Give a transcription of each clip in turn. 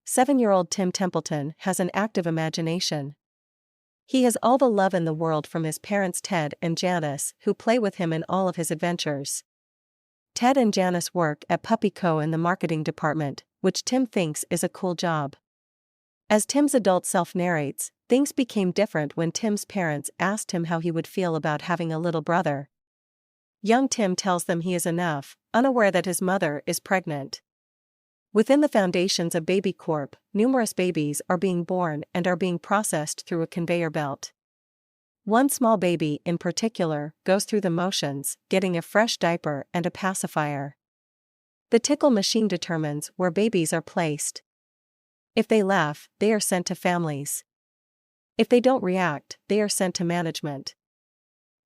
7-year-old Tim Templeton has an active imagination. He has all the love in the world from his parents Ted and Janice, who play with him in all of his adventures. Ted and Janice work at Puppy Co. in the marketing department, which Tim thinks is a cool job. As Tim's adult self narrates, things became different when Tim's parents asked him how he would feel about having a little brother. Young Tim tells them he is enough, unaware that his mother is pregnant. Within the foundations of Baby Corp, numerous babies are being born and are being processed through a conveyor belt. One small baby in particular goes through the motions, getting a fresh diaper and a pacifier. The tickle machine determines where babies are placed. If they laugh, they are sent to families. If they don't react, they are sent to management.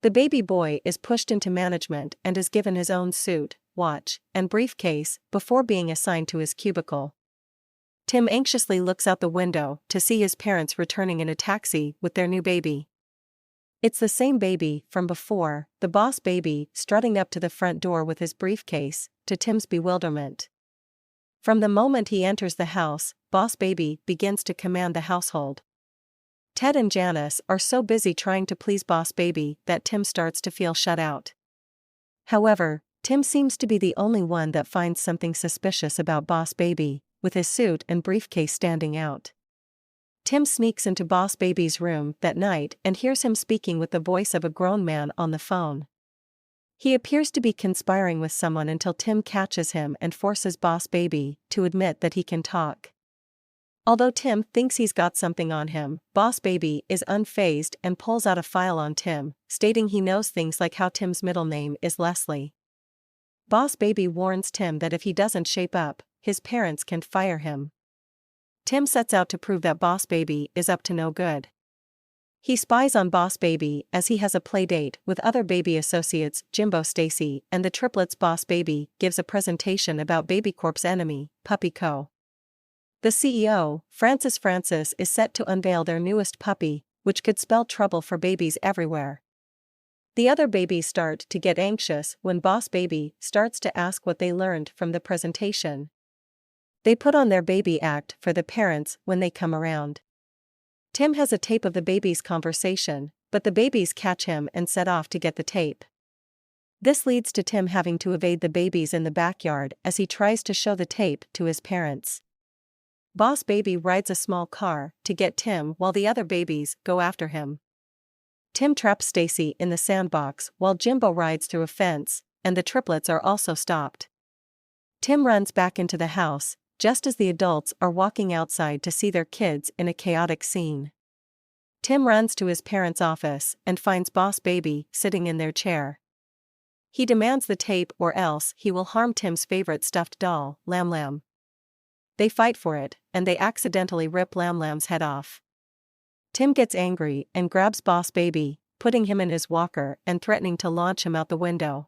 The baby boy is pushed into management and is given his own suit, watch, and briefcase before being assigned to his cubicle. Tim anxiously looks out the window to see his parents returning in a taxi with their new baby. It's the same baby from before, the boss baby strutting up to the front door with his briefcase, to Tim's bewilderment. From the moment he enters the house, boss baby begins to command the household. Ted and Janice are so busy trying to please boss baby that Tim starts to feel shut out. However, Tim seems to be the only one that finds something suspicious about boss baby, with his suit and briefcase standing out. Tim sneaks into boss baby's room that night and hears him speaking with the voice of a grown man on the phone. He appears to be conspiring with someone until Tim catches him and forces boss baby to admit that he can talk. Although Tim thinks he's got something on him, boss baby is unfazed and pulls out a file on Tim, stating he knows things like how Tim's middle name is Leslie. Boss baby warns Tim that if he doesn't shape up, his parents can fire him. Tim sets out to prove that boss baby is up to no good. He spies on boss baby as he has a play date with other baby associates Jimbo Stacy and the triplets. Boss baby gives a presentation about Baby Corp's enemy, Puppy Co. The CEO, Francis, is set to unveil their newest puppy, which could spell trouble for babies everywhere. The other babies start to get anxious when boss baby starts to ask what they learned from the presentation. They put on their baby act for the parents when they come around. Tim has a tape of the baby's conversation, but the babies catch him and set off to get the tape. This leads to Tim having to evade the babies in the backyard as he tries to show the tape to his parents. Boss baby rides a small car to get Tim while the other babies go after him. Tim traps Stacy in the sandbox while Jimbo rides through a fence, and the triplets are also stopped. Tim runs back into the house, just as the adults are walking outside to see their kids in a chaotic scene. Tim runs to his parents' office and finds boss baby sitting in their chair. He demands the tape or else he will harm Tim's favorite stuffed doll, Lam Lam. They fight for it, and they accidentally rip Lam Lam's head off. Tim gets angry and grabs boss baby, putting him in his walker and threatening to launch him out the window.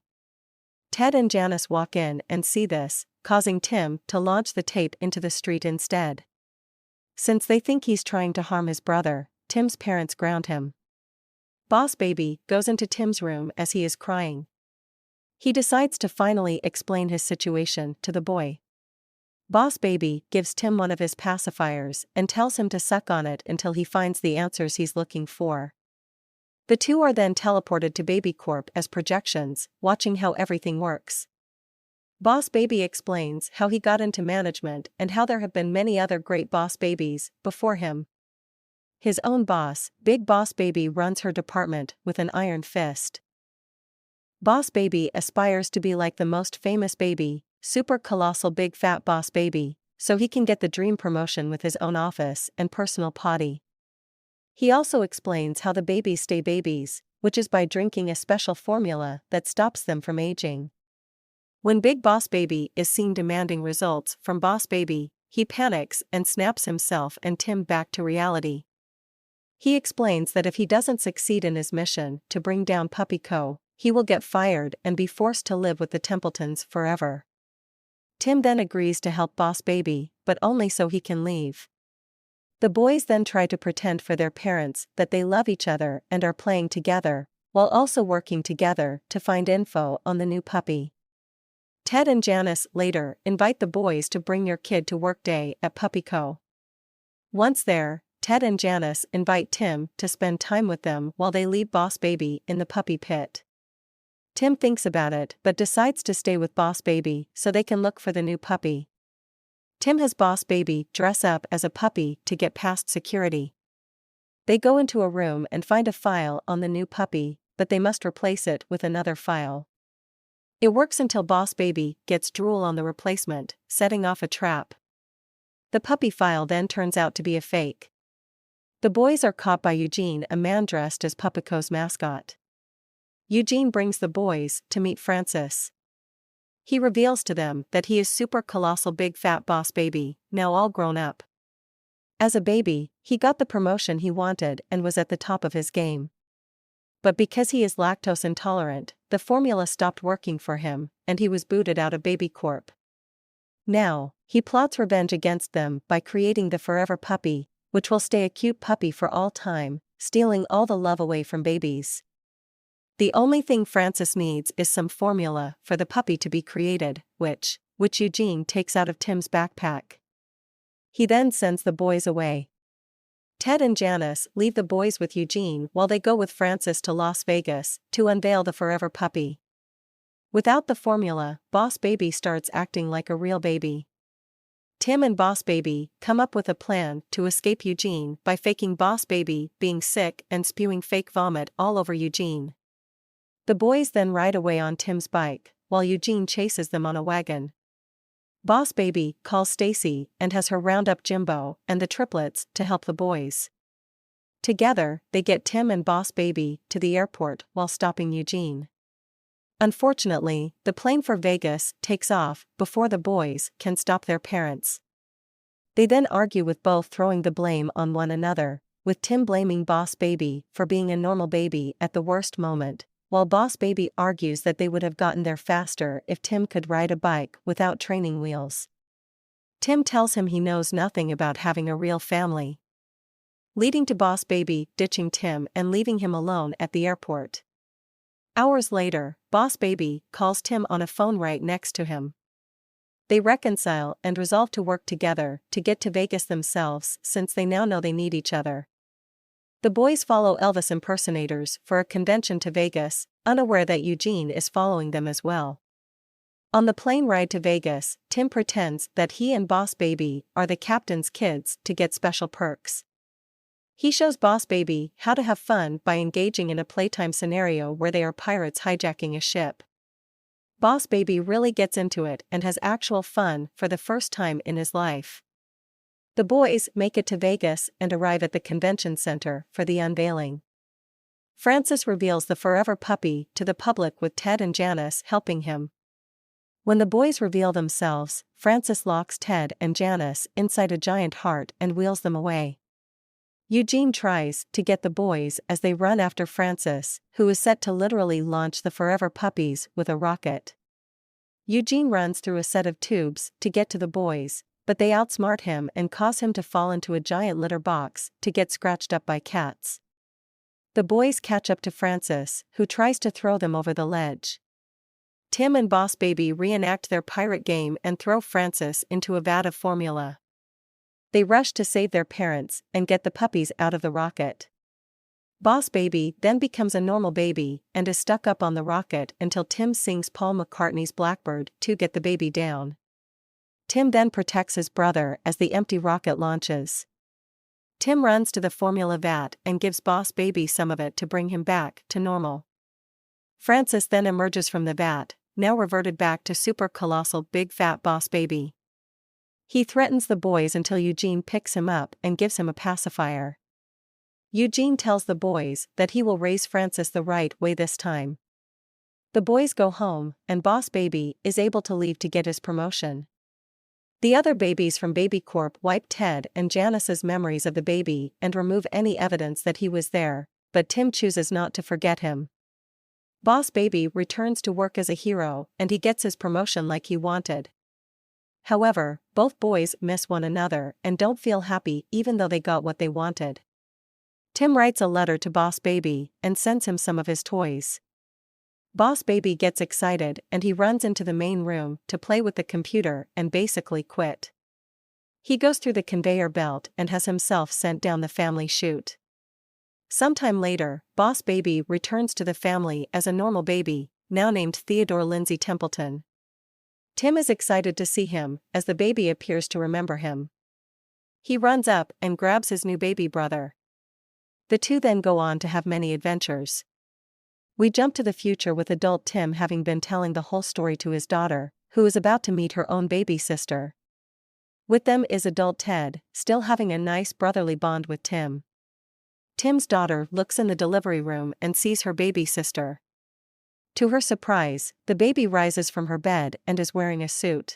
Ted and Janice walk in and see this, causing Tim to launch the tape into the street instead. Since they think he's trying to harm his brother, Tim's parents ground him. Boss baby goes into Tim's room as he is crying. He decides to finally explain his situation to the boy. Boss baby gives Tim one of his pacifiers and tells him to suck on it until he finds the answers he's looking for. The two are then teleported to Baby Corp as projections, watching how everything works. Boss baby explains how he got into management and how there have been many other great boss babies before him. His own boss, Big Boss Baby, runs her department with an iron fist. Boss baby aspires to be like the most famous baby, super colossal big fat boss baby, so he can get the dream promotion with his own office and personal potty. He also explains how the babies stay babies, which is by drinking a special formula that stops them from aging. When Big Boss Baby is seen demanding results from Boss Baby, he panics and snaps himself and Tim back to reality. He explains that if he doesn't succeed in his mission to bring down Puppy Co., he will get fired and be forced to live with the Templetons forever. Tim then agrees to help Boss Baby, but only so he can leave. The boys then try to pretend for their parents that they love each other and are playing together, while also working together to find info on the new puppy. Ted and Janice later invite the boys to bring your kid to work day at Puppy Co. Once there, Ted and Janice invite Tim to spend time with them while they leave Boss Baby in the puppy pit. Tim thinks about it but decides to stay with Boss Baby so they can look for the new puppy. Tim has Boss Baby dress up as a puppy to get past security. They go into a room and find a file on the new puppy, but they must replace it with another file. It works until Boss Baby gets drool on the replacement, setting off a trap. The puppy file then turns out to be a fake. The boys are caught by Eugene, a man dressed as Pupico's mascot. Eugene brings the boys to meet Francis. He reveals to them that he is super colossal big fat Boss Baby, now all grown up. As a baby, he got the promotion he wanted and was at the top of his game. But because he is lactose intolerant, the formula stopped working for him, and he was booted out of Baby Corp. Now, he plots revenge against them by creating the Forever Puppy, which will stay a cute puppy for all time, stealing all the love away from babies. The only thing Francis needs is some formula for the puppy to be created, which Eugene takes out of Tim's backpack. He then sends the boys away. Ted and Janice leave the boys with Eugene while they go with Francis to Las Vegas to unveil the Forever Puppy. Without the formula, Boss Baby starts acting like a real baby. Tim and Boss Baby come up with a plan to escape Eugene by faking Boss Baby being sick and spewing fake vomit all over Eugene. The boys then ride away on Tim's bike, while Eugene chases them on a wagon. Boss Baby calls Stacy and has her round up Jimbo and the triplets to help the boys. Together, they get Tim and Boss Baby to the airport while stopping Eugene. Unfortunately, the plane for Vegas takes off before the boys can stop their parents. They then argue with both throwing the blame on one another, with Tim blaming Boss Baby for being a normal baby at the worst moment, while Boss Baby argues that they would have gotten there faster if Tim could ride a bike without training wheels. Tim tells him he knows nothing about having a real family, leading to Boss Baby ditching Tim and leaving him alone at the airport. Hours later, Boss Baby calls Tim on a phone right next to him. They reconcile and resolve to work together to get to Vegas themselves since they now know they need each other. The boys follow Elvis impersonators for a convention to Vegas, unaware that Eugene is following them as well. On the plane ride to Vegas, Tim pretends that he and Boss Baby are the captain's kids to get special perks. He shows Boss Baby how to have fun by engaging in a playtime scenario where they are pirates hijacking a ship. Boss Baby really gets into it and has actual fun for the first time in his life. The boys make it to Vegas and arrive at the convention center for the unveiling. Francis reveals the Forever Puppy to the public with Ted and Janice helping him. When the boys reveal themselves, Francis locks Ted and Janice inside a giant heart and wheels them away. Eugene tries to get the boys as they run after Francis, who is set to literally launch the Forever Puppies with a rocket. Eugene runs through a set of tubes to get to the boys, but they outsmart him and cause him to fall into a giant litter box to get scratched up by cats. The boys catch up to Francis, who tries to throw them over the ledge. Tim and Boss Baby reenact their pirate game and throw Francis into a vat of formula. They rush to save their parents and get the puppies out of the rocket. Boss Baby then becomes a normal baby and is stuck up on the rocket until Tim sings Paul McCartney's Blackbird to get the baby down. Tim then protects his brother as the empty rocket launches. Tim runs to the formula vat and gives Boss Baby some of it to bring him back to normal. Francis then emerges from the vat, now reverted back to super colossal big fat Boss Baby. He threatens the boys until Eugene picks him up and gives him a pacifier. Eugene tells the boys that he will raise Francis the right way this time. The boys go home, and Boss Baby is able to leave to get his promotion. The other babies from Baby Corp wipe Ted and Janice's memories of the baby and remove any evidence that he was there, but Tim chooses not to forget him. Boss Baby returns to work as a hero and he gets his promotion like he wanted. However, both boys miss one another and don't feel happy even though they got what they wanted. Tim writes a letter to Boss Baby and sends him some of his toys. Boss Baby gets excited and he runs into the main room to play with the computer and basically quit. He goes through the conveyor belt and has himself sent down the family chute. Sometime later, Boss Baby returns to the family as a normal baby, now named Theodore Lindsay Templeton. Tim is excited to see him, as the baby appears to remember him. He runs up and grabs his new baby brother. The two then go on to have many adventures. We jump to the future with adult Tim having been telling the whole story to his daughter, who is about to meet her own baby sister. With them is adult Ted, still having a nice brotherly bond with Tim. Tim's daughter looks in the delivery room and sees her baby sister. To her surprise, the baby rises from her bed and is wearing a suit.